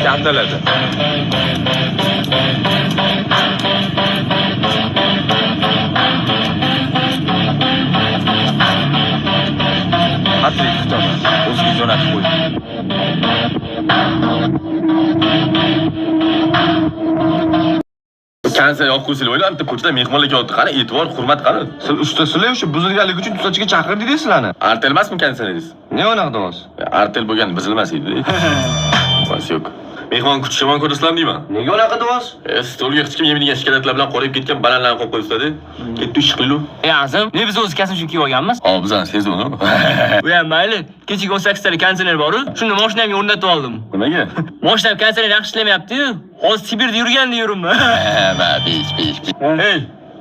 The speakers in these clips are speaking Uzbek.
kandaladi. Qatli kutaman. O'ziga jo'natib qo'y. Kansa yoqqusilar o'ylab bitta ko'chada mehmonlar kelyapti. Qani e'tibor, hurmat qani. Siz ustasilar o'sha buzilganligi uchun tuzatchiga chaqirdingiz sizlarni. Artel emasmi kansangiz? Ne unaqa deyapsiz? Artel bo'lgan bizilmas edi. Bas yo'q. Mehmon kutishimon ko'rsam deyman. Nega unaqa deyapsiz? Stolga hech kim yemagan shikolatlar bilan qorayib ketgan bananlarni qo'yib qo'yibdi. Ketdi ishqilu. Azim, ne biz o'z kasım uchun kiyib olganmiz? Bizdan sezdi uni. Bu ham mayli. Kechagi 18 talik konditsioner bor-ku, shuni mashinamga o'rnatib oldim. Nimaga? Mashinam konditsioner yaxshi ishlamayapti-yu. Hozir Sibirda yurganda yuribman. Besh. Hey,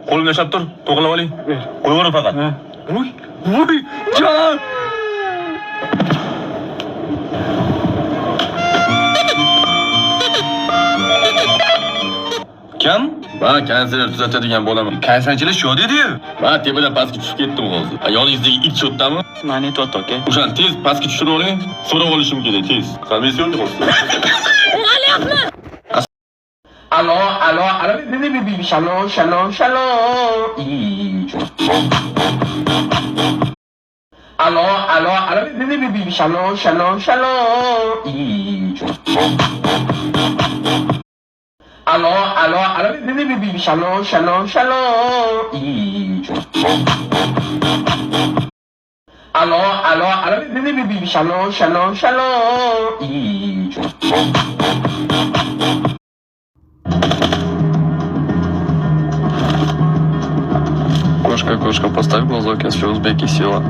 qo'limni yashab tur, to'g'rilab oling. Qo'yavering faqat. Voy, jon! Kim? Kanserlar tuzatadigan bo'laman. Kansanchilar shu dedi-yu. Tepadan pastga tushib ketdim hozir. Yoningizdagi it cho'tdami? Mana aytyapti aka. O'shan tez pastga tushirib oling. So'rab olishim kerak, tez. Komissiyon hozir. Alo, shalom. Alo, Кошка, поставь глазок, если узбеки сила.